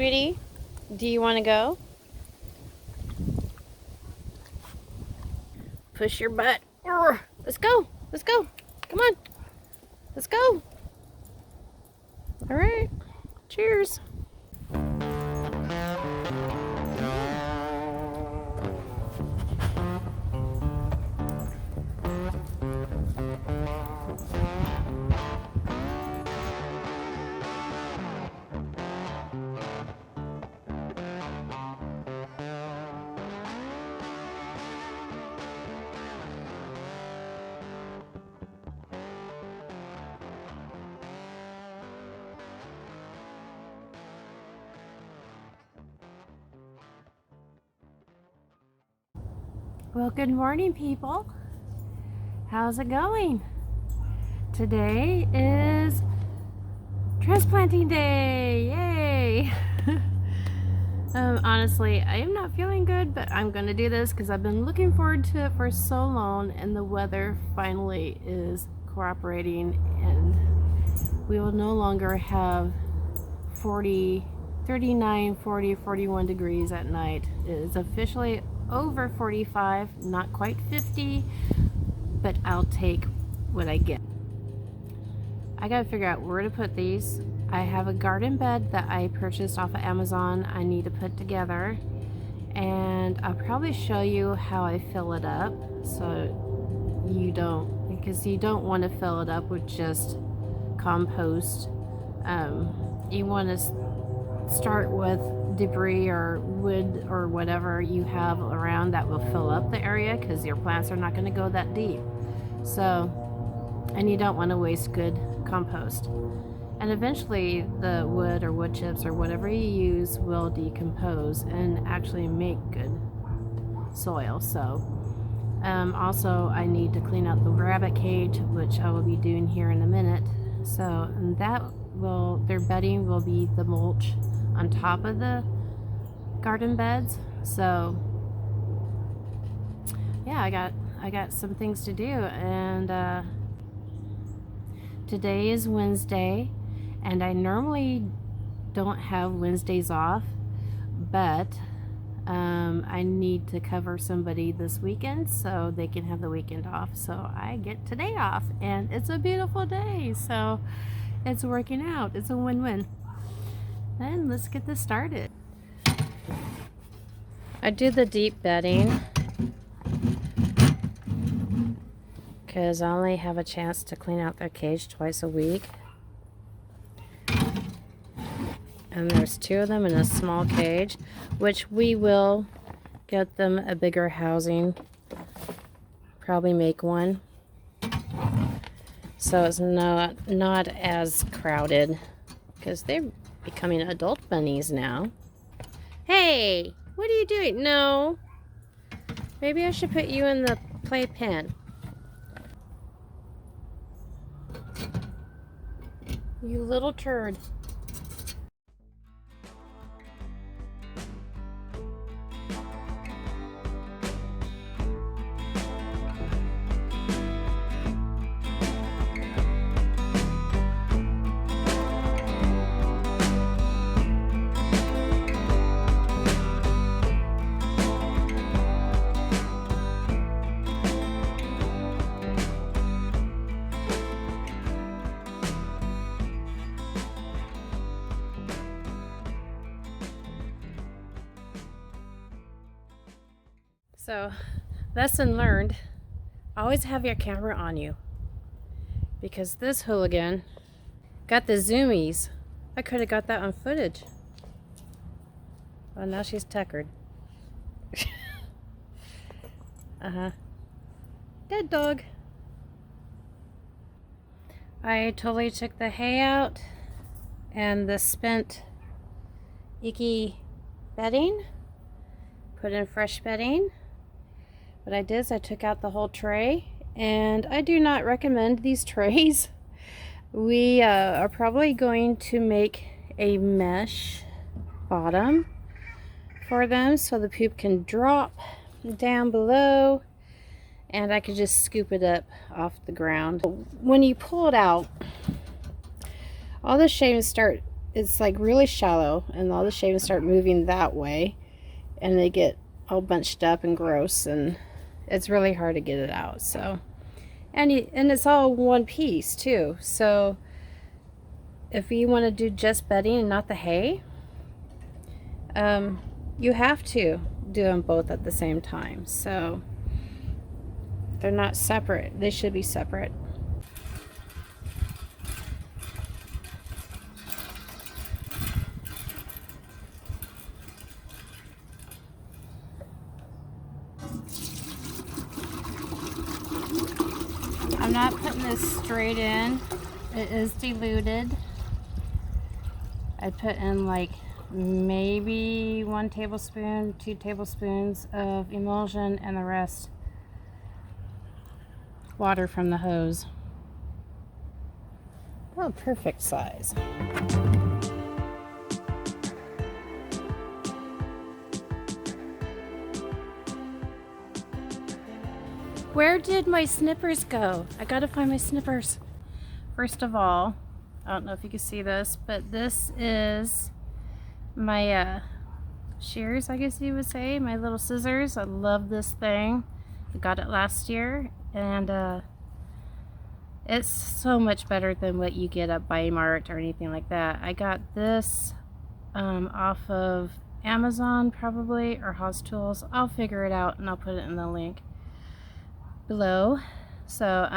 Sweetie, do you want to go? Push your butt. Let's go. Let's go. Come on. Let's go. All right. Cheers. Well, good morning, people. How's it going? Today is transplanting day. Yay! Honestly, I am not feeling good, but I'm going to do this because I've been looking forward to it for so long, and the weather finally is cooperating, and we will no longer have 39, 40, 41 degrees at night. It is officially over 45, not quite 50, but I'll take what I get. I gotta figure out where to put these. I have a garden bed that I purchased off of Amazon I need to put together, and I'll probably show you how I fill it up so you don't, because you don't want to fill it up with just compost. You want to start with debris or wood or whatever you have around that will fill up the area, because your plants are not going to go that deep. So, and you don't want to waste good compost. And eventually the wood or wood chips or whatever you use will decompose and actually make good soil. So also I need to clean out the rabbit cage, which I will be doing here in a minute. So their bedding will be the mulch on top of the garden beds. So yeah, I got some things to do, and today is Wednesday, and I normally don't have Wednesdays off, but I need to cover somebody this weekend so they can have the weekend off. So I get today off, and it's a beautiful day, so it's working out. It's a win-win. Then let's get this started. I do the deep bedding because I only have a chance to clean out their cage twice a week. And there's 2 of them in a small cage, which we will get them a bigger housing, probably make one, so it's not as crowded, because they're becoming adult bunnies now. Hey, what are you doing? No, maybe I should put you in the playpen. You little turd. So, lesson learned, always have your camera on you, because this hooligan got the zoomies. I could have got that on footage. Well, now she's tuckered. Dead dog. I totally took the hay out and the spent icky bedding, put in fresh bedding. What I did is I took out the whole tray, and I do not recommend these trays. We are probably going to make a mesh bottom for them so the poop can drop down below, and I could just scoop it up off the ground. When you pull it out, all the shavings start it's like really shallow, and all the shavings start moving that way, and they get all bunched up and gross, and it's really hard to get it out. So, and it's all one piece too. So if you want to do just bedding and not the hay, you have to do them both at the same time. So they're not separate. They should be separate. I'm not putting this straight in. It is diluted. I put in like maybe 1 tablespoon, 2 tablespoons of emulsion, and the rest water from the hose. Oh, perfect size. Where did my snippers go? I gotta find my snippers. First of all, I don't know if you can see this, but this is my shears, I guess you would say, my little scissors. I love this thing. I got it last year, and it's so much better than what you get at Bi-Mart or anything like that. I got this off of Amazon probably, or Haus Tools. I'll figure it out and I'll put it in the link below. So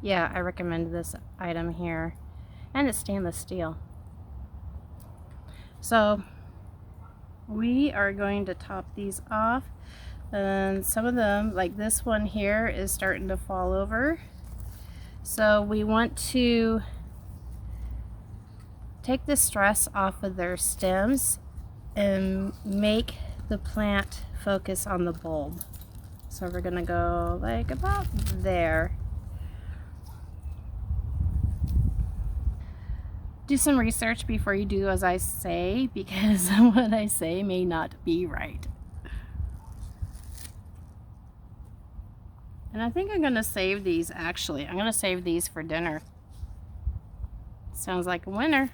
yeah, I recommend this item here, and it's stainless steel. So we are going to top these off, and some of them, like this one here, is starting to fall over. So we want to take the stress off of their stems and make the plant focus on the bulb. So we're gonna go like about there. Do some research before you do as I say, because what I say may not be right. And I think I'm gonna save these, actually. I'm gonna save these for dinner. Sounds like a winner.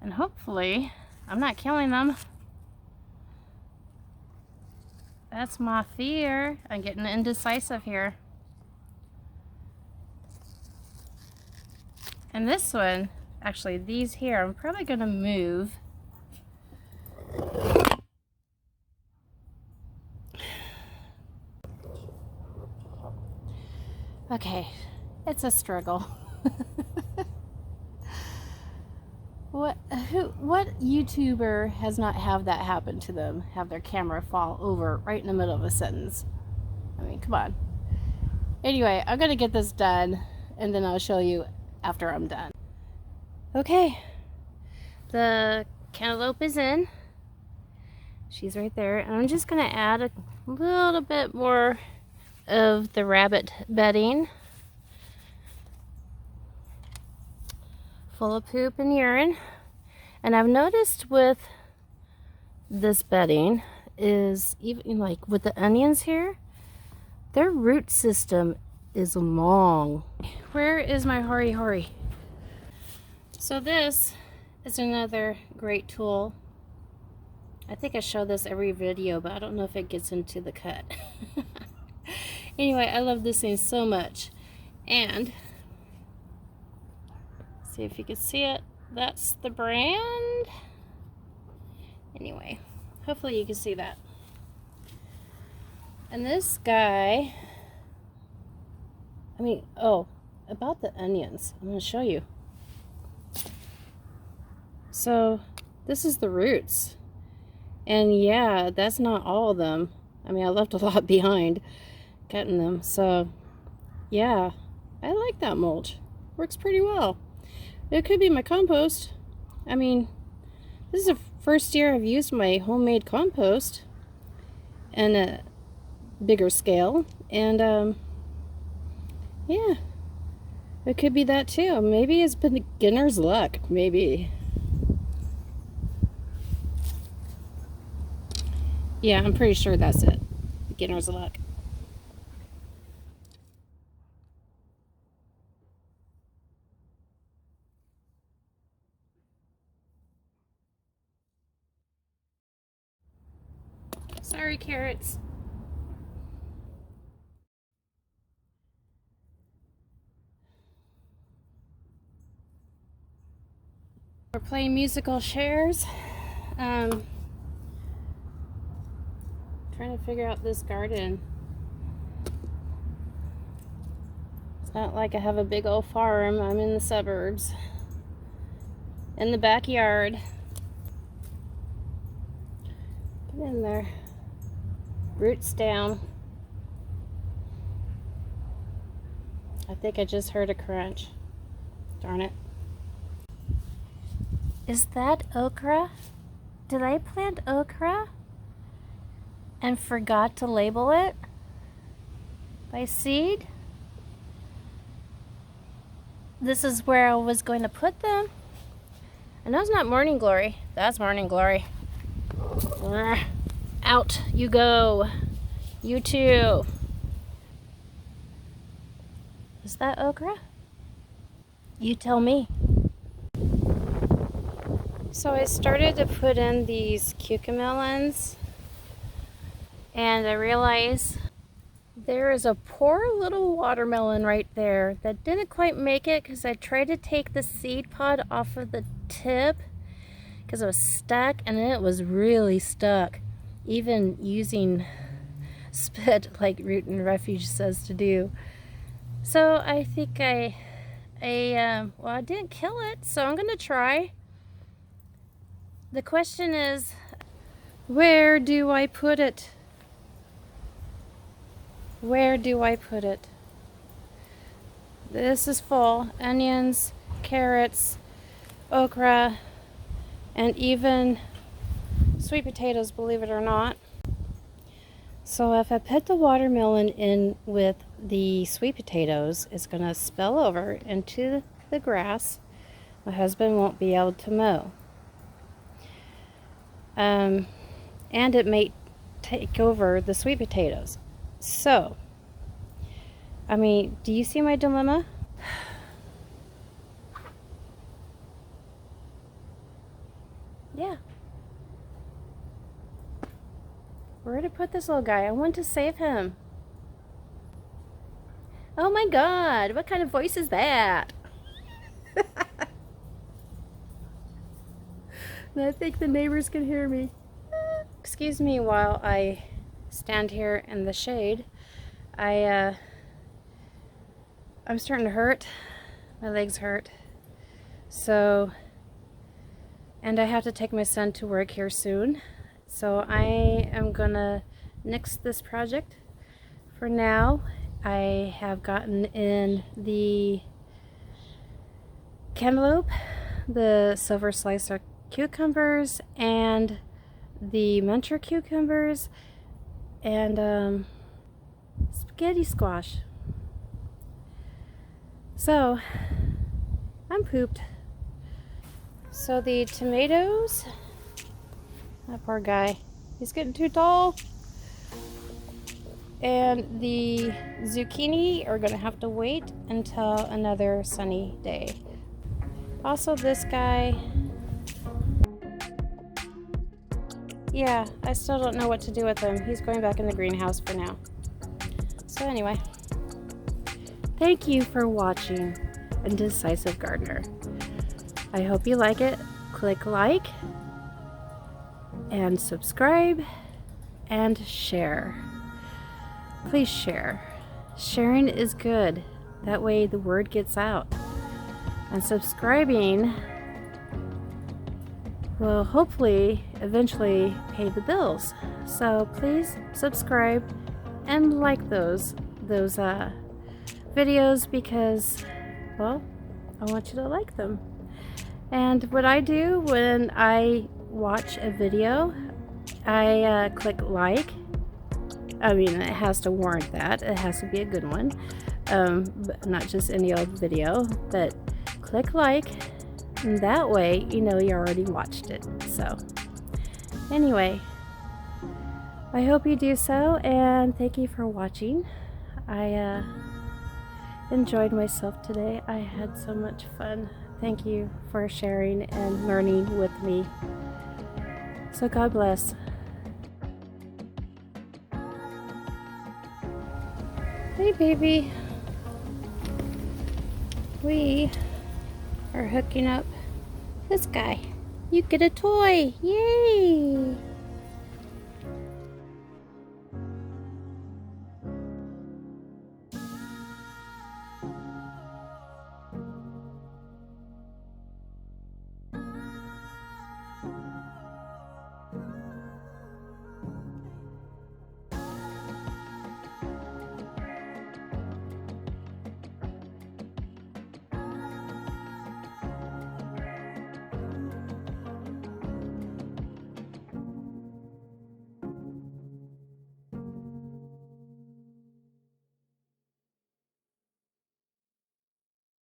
And hopefully, I'm not killing them. That's my fear. I'm getting indecisive here. And this one, actually these here, I'm probably gonna move. Okay, it's a struggle. What YouTuber has not have that happen to them? Have their camera fall over right in the middle of a sentence? I mean, come on. Anyway, I'm gonna get this done, and then I'll show you after I'm done. Okay, the cantaloupe is in. She's right there, and I'm just gonna add a little bit more of the rabbit bedding, full of poop and urine. And I've noticed with this bedding is, even like with the onions here, their root system is long. Where is my hori? So this is another great tool. I think I show this every video, but I don't know if it gets into the cut. Anyway, I love this thing so much. And see if you can see it. That's the brand. Anyway, hopefully you can see that. And this guy, I mean, oh, about the onions, I'm going to show you. So this is the roots. And yeah, that's not all of them. I mean, I left a lot behind cutting them. So yeah, I like that mulch. Works pretty well. It could be my compost. I mean, this is the first year I've used my homemade compost in a bigger scale. And yeah, it could be that too. Maybe it's beginner's luck. Maybe. Yeah, I'm pretty sure that's it. Beginner's luck. Sorry, carrots. We're playing musical chairs. Trying to figure out this garden. It's not like I have a big old farm. I'm in the suburbs. In the backyard. Get in there. Roots down. I think I just heard a crunch. Darn it. Is that okra? Did I plant okra and forgot to label it by seed? This is where I was going to put them. I know it's not morning glory. That's morning glory. Out you go. You too. Is that okra? You tell me. So I started to put in these cucamelons, and I realized there is a poor little watermelon right there that didn't quite make it because I tried to take the seed pod off of the tip because it was stuck, and it was really stuck, even using spit like Root and Refuge says to do. So I think well, I didn't kill it, so I'm gonna try. The question is, where do I put it? Where do I put it? This is full. Onions, carrots, okra, and even sweet potatoes, believe it or not. So if I put the watermelon in with the sweet potatoes, it's going to spill over into the grass. My husband won't be able to mow. And it may take over the sweet potatoes. So, I mean, do you see my dilemma? Yeah. Where to put this little guy? I want to save him. Oh my God, what kind of voice is that? I think the neighbors can hear me. Excuse me while I stand here in the shade. I'm starting to hurt. My legs hurt. So, and I have to take my son to work here soon. So I am gonna nix this project for now. I have gotten in the cantaloupe, the silver slicer cucumbers, and the muncher cucumbers, and spaghetti squash. So I'm pooped. So the tomatoes, that poor guy, he's getting too tall, and the zucchini are gonna have to wait until another sunny day. Also this guy, yeah, I still don't know what to do with him. He's going back in the greenhouse for now. So anyway, thank you for watching Indecisive Gardener. I hope you like it. Click like and subscribe and share. Please share. Sharing is good. That way the word gets out. And subscribing will hopefully eventually pay the bills. So please subscribe and like those videos because, well, I want you to like them. And what I do when I watch a video, I click like. I mean, it has to warrant that. It has to be a good one, but not just any old video, but click like, and that way you know you already watched it. So anyway, I hope you do so, and thank you for watching. I enjoyed myself today. I had so much fun. Thank you for sharing and learning with me. So God bless. Hey, baby. We are hooking up this guy. You get a toy. Yay!